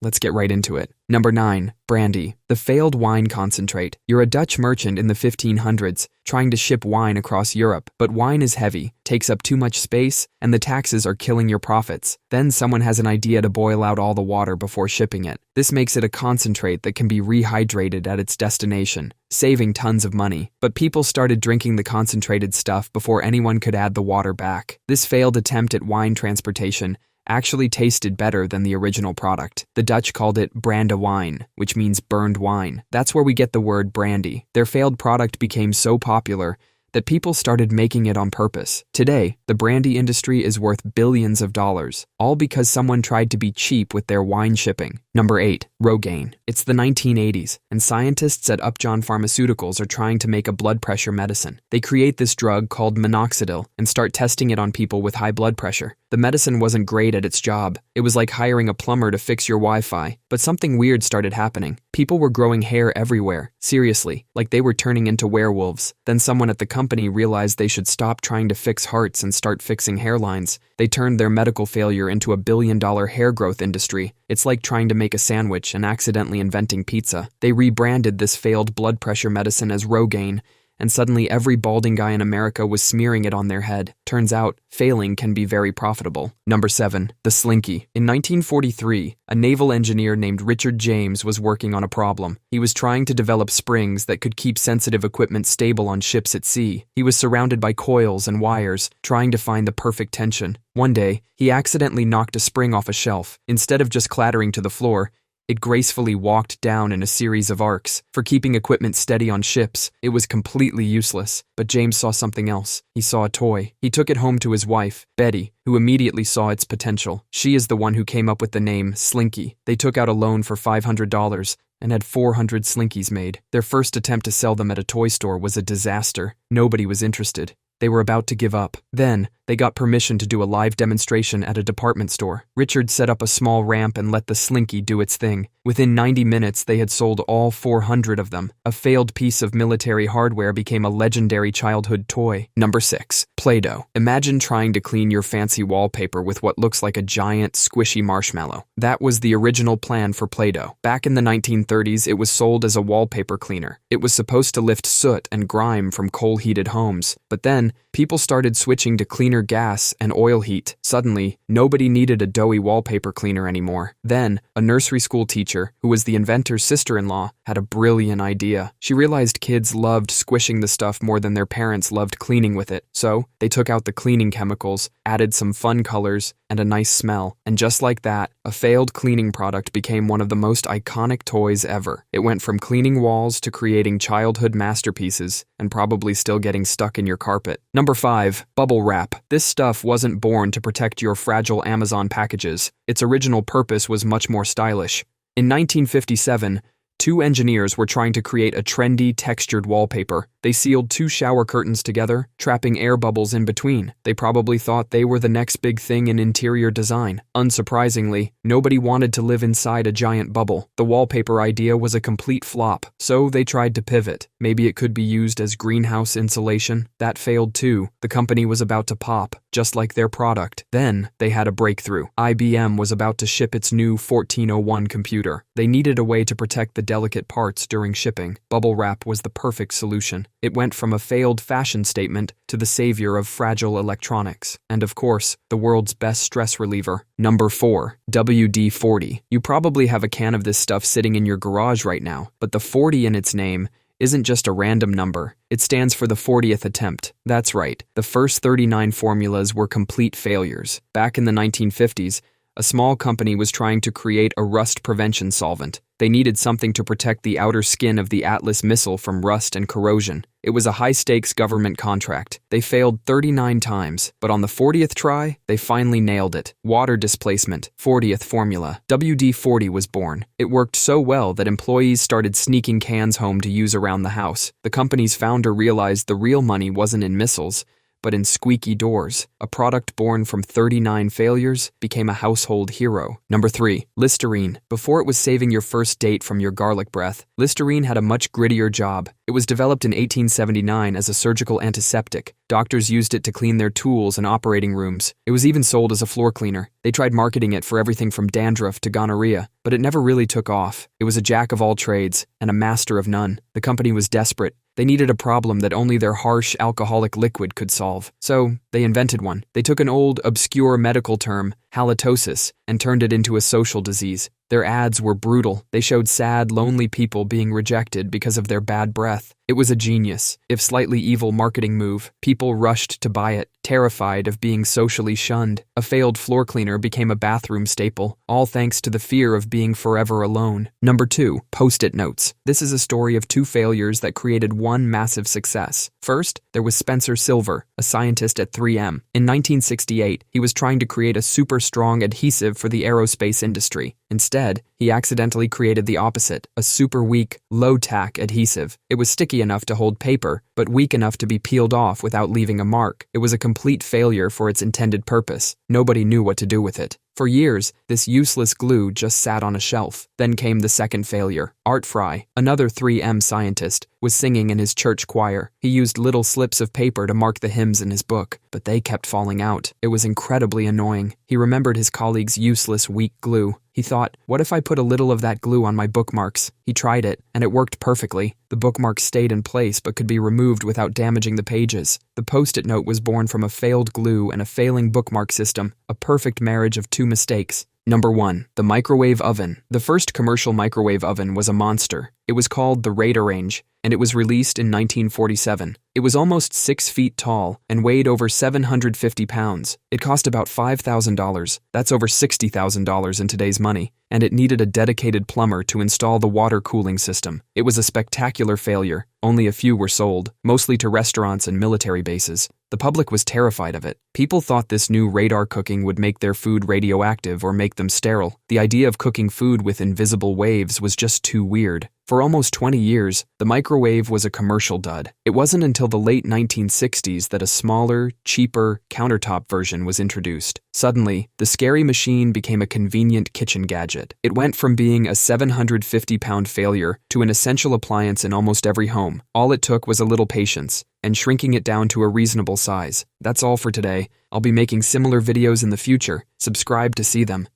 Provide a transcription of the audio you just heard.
Let's get right into it. Number 9. Brandy, the failed wine concentrate. You're a Dutch merchant in the 1500s, trying to ship wine across Europe, but wine is heavy, takes up too much space, and the taxes are killing your profits. Then someone has an idea to boil out all the water before shipping it. This makes it a concentrate that can be rehydrated at its destination, saving tons of money. But people started drinking the concentrated stuff before anyone could add the water back. This failed attempt at wine transportation actually tasted better than the original product. The Dutch called it brandewijn, which means burned wine. That's where we get the word brandy. Their failed product became so popular that people started making it on purpose. Today, the brandy industry is worth billions of dollars, all because someone tried to be cheap with their wine shipping. Number 8. Rogaine. It's the 1980s, and scientists at Upjohn Pharmaceuticals are trying to make a blood pressure medicine. They create this drug called minoxidil and start testing it on people with high blood pressure. The medicine wasn't great at its job. It was like hiring a plumber to fix your Wi-Fi. But something weird started happening. People were growing hair everywhere. Seriously, like they were turning into werewolves. Then someone at the company realized they should stop trying to fix hearts and start fixing hairlines. They turned their medical failure into a billion-dollar hair growth industry. It's like trying to make a sandwich and accidentally inventing pizza. They rebranded this failed blood pressure medicine as Rogaine, and suddenly every balding guy in America was smearing it on their head. Turns out, failing can be very profitable. Number 7. The Slinky. In 1943, a naval engineer named Richard James was working on a problem. He was trying to develop springs that could keep sensitive equipment stable on ships at sea. He was surrounded by coils and wires, trying to find the perfect tension. One day, he accidentally knocked a spring off a shelf. Instead of just clattering to the floor, it gracefully walked down in a series of arcs. For keeping equipment steady on ships, it was completely useless. But James saw something else. He saw a toy. He took it home to his wife, Betty, who immediately saw its potential. She is the one who came up with the name Slinky. They took out a loan for $500 and had 400 Slinkies made. Their first attempt to sell them at a toy store was a disaster. Nobody was interested. They were about to give up. Then, they got permission to do a live demonstration at a department store. Richard set up a small ramp and let the Slinky do its thing. Within 90 minutes, they had sold all 400 of them. A failed piece of military hardware became a legendary childhood toy. Number 6. Play-Doh. Imagine trying to clean your fancy wallpaper with what looks like a giant, squishy marshmallow. That was the original plan for Play-Doh. Back in the 1930s, it was sold as a wallpaper cleaner. It was supposed to lift soot and grime from coal-heated homes. But then, people started switching to cleaner gas and oil heat. Suddenly, nobody needed a doughy wallpaper cleaner anymore. Then, a nursery school teacher, who was the inventor's sister-in-law, had a brilliant idea. She realized kids loved squishing the stuff more than their parents loved cleaning with it. So, they took out the cleaning chemicals, added some fun colors, and a nice smell. And just like that, a failed cleaning product became one of the most iconic toys ever. It went from cleaning walls to creating childhood masterpieces, and probably still getting stuck in your carpet. Number 5. Bubble wrap. This stuff wasn't born to protect your fragile Amazon packages. Its original purpose was much more stylish. In 1957, 2 engineers were trying to create a trendy, textured wallpaper. They sealed 2 shower curtains together, trapping air bubbles in between. They probably thought they were the next big thing in interior design. Unsurprisingly, nobody wanted to live inside a giant bubble. The wallpaper idea was a complete flop, so they tried to pivot. Maybe it could be used as greenhouse insulation. That failed too. The company was about to pop, just like their product. Then, they had a breakthrough. IBM was about to ship its new 1401 computer. They needed a way to protect the delicate parts during shipping. Bubble wrap was the perfect solution. It went from a failed fashion statement to the savior of fragile electronics. And of course, the world's best stress reliever. Number 4. WD-40. You probably have a can of this stuff sitting in your garage right now, but the 40 in its name isn't just a random number. It stands for the 40th attempt. That's right, the first 39 formulas were complete failures. Back in the 1950s, a small company was trying to create a rust prevention solvent. They needed something to protect the outer skin of the Atlas missile from rust and corrosion. It was a high-stakes government contract. They failed 39 times, but on the 40th try, they finally nailed it. Water displacement, 40th formula. WD-40 was born. It worked so well that employees started sneaking cans home to use around the house. The company's founder realized the real money wasn't in missiles, but in squeaky doors. A product born from 39 failures became a household hero. Number 3. Listerine. Before it was saving your first date from your garlic breath, Listerine had a much grittier job. It was developed in 1879 as a surgical antiseptic. Doctors used it to clean their tools and operating rooms. It was even sold as a floor cleaner. They tried marketing it for everything from dandruff to gonorrhea, but it never really took off. It was a jack of all trades and a master of none. The company was desperate. They needed a problem that only their harsh alcoholic liquid could solve. So they invented one. They took an old, obscure medical term, halitosis, and turned it into a social disease. Their ads were brutal. They showed sad, lonely people being rejected because of their bad breath. It was a genius, if slightly evil marketing move. People rushed to buy it, terrified of being socially shunned. A failed floor cleaner became a bathroom staple, all thanks to the fear of being forever alone. Number 2. Post-it notes. This is a story of 2 failures that created one massive success. First, there was Spencer Silver, a scientist at 3M. In 1968, he was trying to create a super strong adhesive for the aerospace industry. Instead, he accidentally created the opposite, a super weak, low-tack adhesive. It was sticky enough to hold paper, but weak enough to be peeled off without leaving a mark. It was a complete failure for its intended purpose. Nobody knew what to do with it. For years, this useless glue just sat on a shelf. Then came the second failure. Art Fry, another 3M scientist, was singing in his church choir. He used little slips of paper to mark the hymns in his book, but they kept falling out. It was incredibly annoying. He remembered his colleagues' useless, weak glue. He thought, what if I put a little of that glue on my bookmarks? He tried it, and it worked perfectly. The bookmarks stayed in place but could be removed without damaging the pages. The Post-it note was born from a failed glue and a failing bookmark system, a perfect marriage of 2 mistakes. Number 1. The microwave oven. The first commercial microwave oven was a monster. It was called the Radarange, and it was released in 1947. It was almost 6 feet tall and weighed over 750 pounds. It cost about $5,000. That's over $60,000 in today's money. And it needed a dedicated plumber to install the water cooling system. It was a spectacular failure. Only a few were sold, mostly to restaurants and military bases. The public was terrified of it. People thought this new radar cooking would make their food radioactive or make them sterile. The idea of cooking food with invisible waves was just too weird. For almost 20 years, the microwave was a commercial dud. It wasn't until the late 1960s that a smaller, cheaper, countertop version was introduced. Suddenly, the scary machine became a convenient kitchen gadget. It went from being a 750-pound failure to an essential appliance in almost every home. All it took was a little patience and shrinking it down to a reasonable size. That's all for today. I'll be making similar videos in the future. Subscribe to see them.